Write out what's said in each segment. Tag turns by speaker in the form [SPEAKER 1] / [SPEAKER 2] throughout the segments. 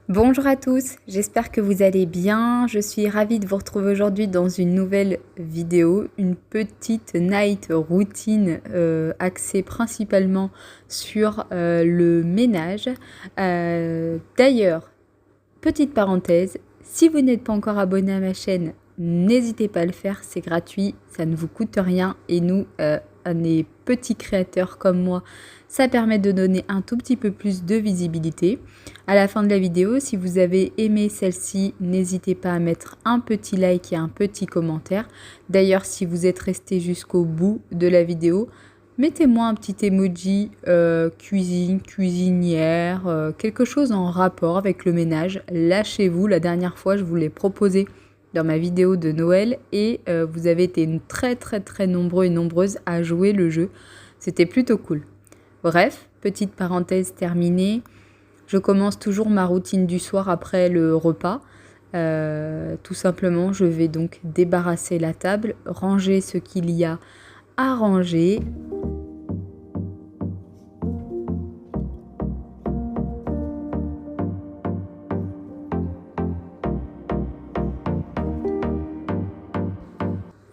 [SPEAKER 1] Bonjour à tous, j'espère que vous allez bien. Je suis ravie de vous retrouver aujourd'hui dans une nouvelle vidéo, une petite night routine axée principalement sur le ménage. D'ailleurs, petite parenthèse, si vous n'êtes pas encore abonné à ma chaîne, n'hésitez pas à le faire, c'est gratuit, ça ne vous coûte rien et nous, les petits créateurs comme moi, ça permet de donner un tout petit peu plus de visibilité. À la fin de la vidéo, si vous avez aimé celle-ci, n'hésitez pas à mettre un petit like et un petit commentaire. D'ailleurs, si vous êtes resté jusqu'au bout de la vidéo, mettez-moi un petit emoji cuisine, cuisinière, quelque chose en rapport avec le ménage. Lâchez-vous, la dernière fois, je vous l'ai proposé dans ma vidéo de Noël et vous avez été très nombreux et nombreuses à jouer le jeu. C'était plutôt cool. Bref, petite parenthèse terminée. Je commence toujours ma routine du soir après le repas. Tout simplement, je vais donc débarrasser la table, ranger ce qu'il y a à ranger.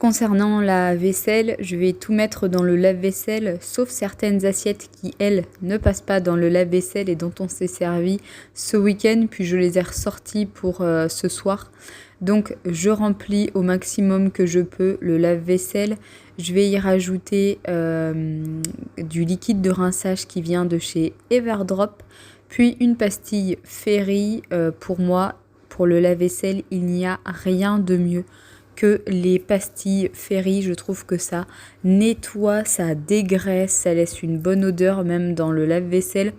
[SPEAKER 1] Concernant la vaisselle, je vais tout mettre dans le lave-vaisselle, sauf certaines assiettes qui, elles, ne passent pas dans le lave-vaisselle et dont on s'est servi ce week-end, puis je les ai ressorties pour ce soir. Donc, je remplis au maximum que je peux le lave-vaisselle. Je vais y rajouter du liquide de rinçage qui vient de chez Everdrop, puis une pastille Fairy. Pour moi, pour le lave-vaisselle, il n'y a rien de mieux que les pastilles Fairy. Je trouve que ça nettoie, ça dégraisse, ça laisse une bonne odeur même dans le lave-vaisselle.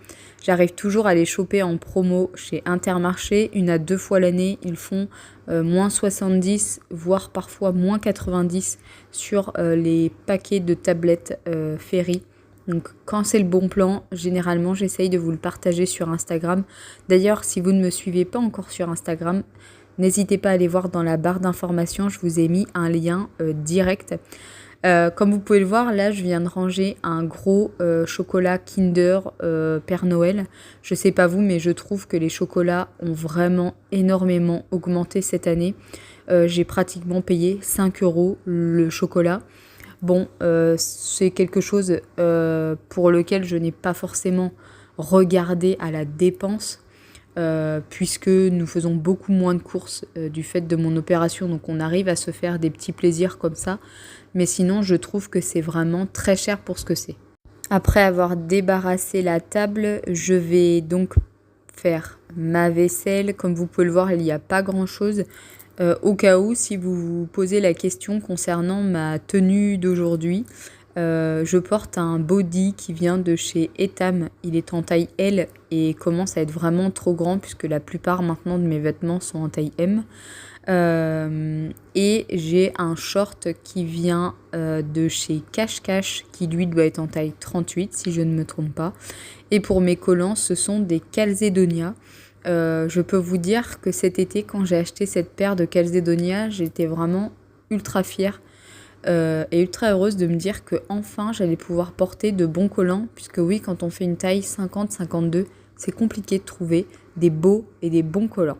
[SPEAKER 1] J'arrive toujours à les choper en promo chez Intermarché, une à 2 fois l'année. Ils font moins 70, voire parfois moins 90 sur les paquets de tablettes Fairy. Donc quand c'est le bon plan, généralement j'essaye de vous le partager sur Instagram. D'ailleurs, si vous ne me suivez pas encore sur Instagram, n'hésitez pas à aller voir dans la barre d'informations, je vous ai mis un lien direct. Comme vous pouvez le voir, là je viens de ranger un gros chocolat Kinder Père Noël. Je sais pas vous, mais je trouve que les chocolats ont vraiment énormément augmenté cette année. J'ai pratiquement payé 5 € le chocolat. Bon, c'est quelque chose pour lequel je n'ai pas forcément regardé à la dépense. Puisque nous faisons beaucoup moins de courses du fait de mon opération, donc on arrive à se faire des petits plaisirs comme ça, mais sinon je trouve que c'est vraiment très cher pour ce que c'est. Après avoir débarrassé la table, je vais donc faire ma vaisselle. Comme vous pouvez le voir, il n'y a pas grand chose. Au cas où, si vous vous posez la question concernant ma tenue d'aujourd'hui, je porte un body qui vient de chez Etam. Il est en taille L et commence à être vraiment trop grand puisque la plupart maintenant de mes vêtements sont en taille M. Et j'ai un short qui vient de chez Cash Cash qui lui doit être en taille 38 si je ne me trompe pas. Et pour mes collants, ce sont des Calzedonia. Je peux vous dire que cet été, quand j'ai acheté cette paire de Calzedonia, j'étais vraiment ultra fière et ultra heureuse de me dire que enfin j'allais pouvoir porter de bons collants, puisque oui, quand on fait une taille 50-52, c'est compliqué de trouver des beaux et des bons collants.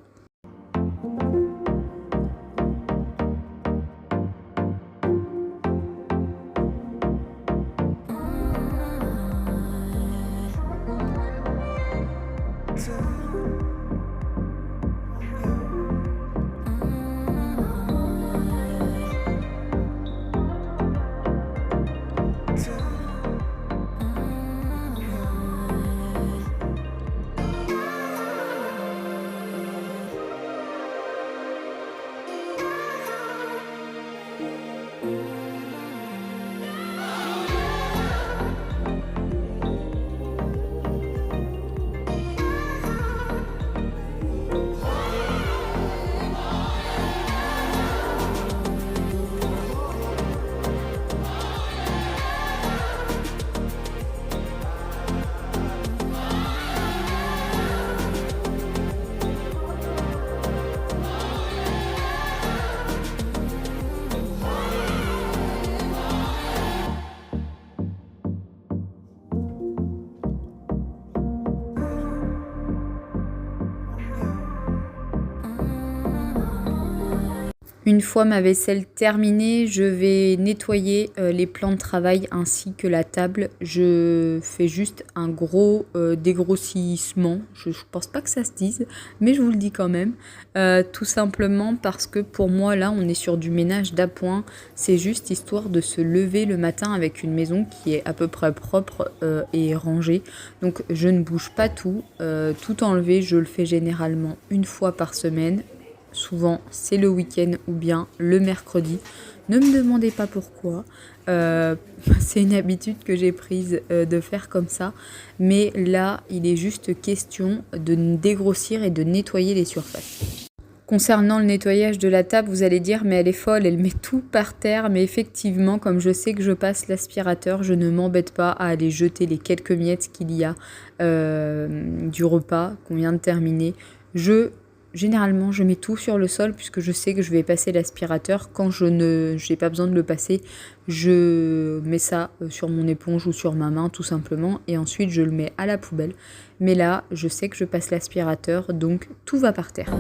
[SPEAKER 1] Une fois ma vaisselle terminée, je vais nettoyer les plans de travail ainsi que la table. Je fais juste un gros dégrossissement. Je pense pas que ça se dise, mais je vous le dis quand même. Tout simplement parce que pour moi, là, on est sur du ménage d'appoint. C'est juste histoire de se lever le matin avec une maison qui est à peu près propre et rangée. Donc je ne bouge pas tout. Tout enlever, je le fais généralement une fois par semaine. Souvent, c'est le week-end ou bien le mercredi. Ne me demandez pas pourquoi. C'est une habitude que j'ai prise de faire comme ça. Mais là, il est juste question de dégrossir et de nettoyer les surfaces. Concernant le nettoyage de la table, vous allez dire, mais elle est folle, elle met tout par terre. Mais effectivement, comme je sais que je passe l'aspirateur, je ne m'embête pas à aller jeter les quelques miettes qu'il y a du repas qu'on vient de terminer. Généralement, je mets tout sur le sol puisque je sais que je vais passer l'aspirateur. Quand je n'ai pas besoin de le passer, je mets ça sur mon éponge ou sur ma main tout simplement et ensuite je le mets à la poubelle. Mais là, je sais que je passe l'aspirateur, donc tout va par terre.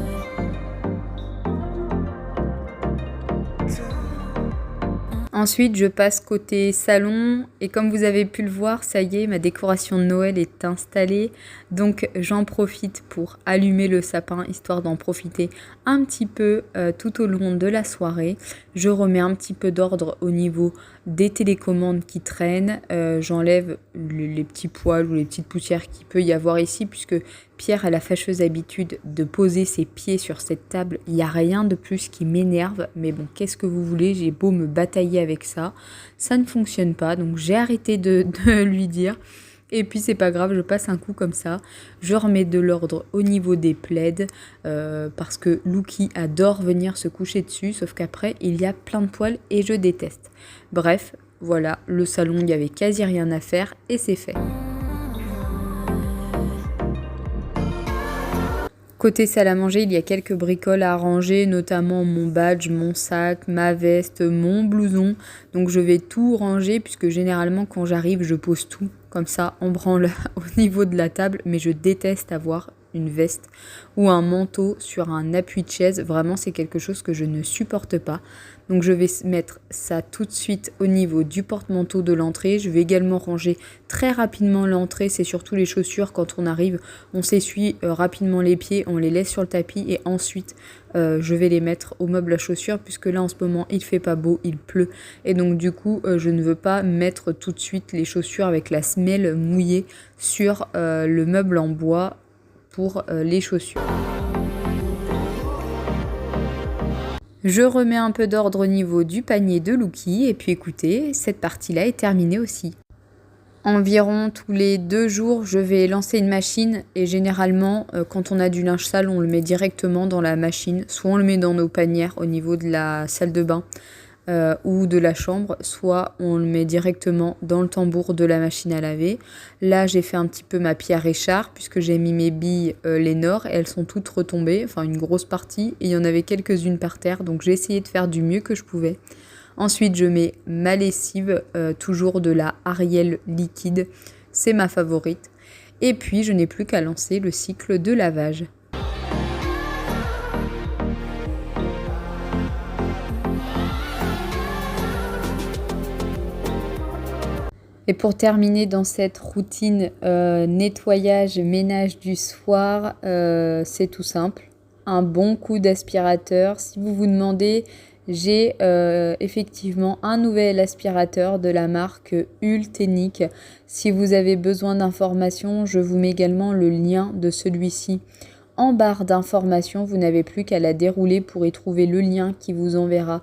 [SPEAKER 1] Ensuite, je passe côté salon et comme vous avez pu le voir, ça y est, ma décoration de Noël est installée. Donc j'en profite pour allumer le sapin, histoire d'en profiter un petit peu tout au long de la soirée. Je remets un petit peu d'ordre au niveau des télécommandes qui traînent. J'enlève les petits poils ou les petites poussières qu'il peut y avoir ici puisque Pierre a la fâcheuse habitude de poser ses pieds sur cette table. Il n'y a rien de plus qui m'énerve. Mais bon, qu'est-ce que vous voulez? J'ai beau me batailler avec ça. Ça ne fonctionne pas. Donc j'ai arrêté de lui dire. Et puis c'est pas grave, je passe un coup comme ça. Je remets de l'ordre au niveau des plaids. Parce que Lucky adore venir se coucher dessus. Sauf qu'après, il y a plein de poils et je déteste. Bref, voilà, le salon, il n'y avait quasi rien à faire et c'est fait. Côté salle à manger, il y a quelques bricoles à ranger, notamment mon badge, mon sac, ma veste, mon blouson. Donc je vais tout ranger puisque généralement quand j'arrive, je pose tout comme ça en branle au niveau de la table. Mais je déteste avoir une veste ou un manteau sur un appui de chaise. Vraiment, c'est quelque chose que je ne supporte pas. Donc je vais mettre ça tout de suite au niveau du porte-manteau de l'entrée. Je vais également ranger très rapidement l'entrée. C'est surtout les chaussures. Quand on arrive, on s'essuie rapidement les pieds, on les laisse sur le tapis et ensuite je vais les mettre au meuble à chaussures puisque là en ce moment il fait pas beau, il pleut. Et donc du coup je ne veux pas mettre tout de suite les chaussures avec la semelle mouillée sur le meuble en bois pour les chaussures. Je remets un peu d'ordre au niveau du panier de Lucky et puis écoutez, cette partie-là est terminée aussi. Environ tous les 2 jours, je vais lancer une machine et généralement, quand on a du linge sale, on le met directement dans la machine. Soit on le met dans nos panières au niveau de la salle de bain ou de la chambre, soit on le met directement dans le tambour de la machine à laver. Là, j'ai fait un petit peu ma Pierre Richard puisque j'ai mis mes billes Lénore et elles sont toutes retombées, enfin une grosse partie, et il y en avait quelques-unes par terre, donc j'ai essayé de faire du mieux que je pouvais. Ensuite, je mets ma lessive, toujours de la Ariel liquide, c'est ma favorite. Et puis, je n'ai plus qu'à lancer le cycle de lavage. Et pour terminer dans cette routine nettoyage, ménage du soir, c'est tout simple. Un bon coup d'aspirateur. Si vous vous demandez, j'ai effectivement un nouvel aspirateur de la marque Ultenic. Si vous avez besoin d'informations, je vous mets également le lien de celui-ci en barre d'informations. Vous n'avez plus qu'à la dérouler pour y trouver le lien qui vous enverra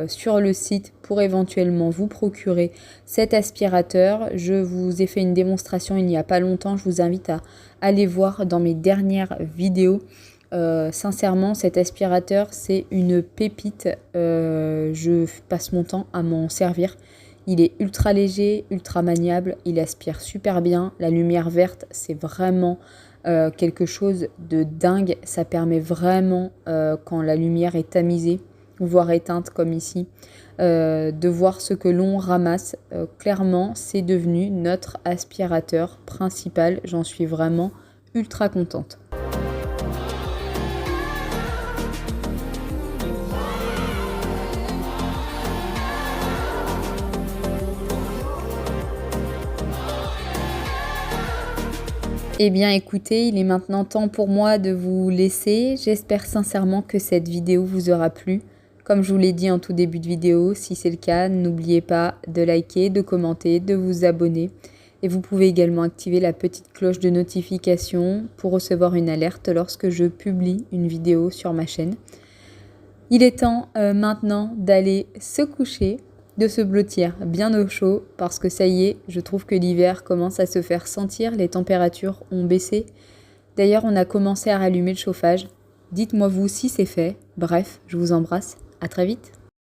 [SPEAKER 1] sur le site pour éventuellement vous procurer cet aspirateur. Je vous ai fait une démonstration il n'y a pas longtemps. Je vous invite à aller voir dans mes dernières vidéos. Sincèrement, cet aspirateur, c'est une pépite. Je passe mon temps à m'en servir. Il est ultra léger, ultra maniable. Il aspire super bien. La lumière verte, c'est vraiment quelque chose de dingue. Ça permet vraiment, quand la lumière est tamisée, voire éteinte comme ici, de voir ce que l'on ramasse. Clairement, c'est devenu notre aspirateur principal. J'en suis vraiment ultra contente. Eh bien écoutez, il est maintenant temps pour moi de vous laisser. J'espère sincèrement que cette vidéo vous aura plu. Comme je vous l'ai dit en tout début de vidéo, si c'est le cas, n'oubliez pas de liker, de commenter, de vous abonner. Et vous pouvez également activer la petite cloche de notification pour recevoir une alerte lorsque je publie une vidéo sur ma chaîne. Il est temps maintenant d'aller se coucher, de se blottir bien au chaud parce que ça y est, je trouve que l'hiver commence à se faire sentir, les températures ont baissé. D'ailleurs, on a commencé à rallumer le chauffage. Dites-moi vous si c'est fait. Bref, je vous embrasse. À très vite.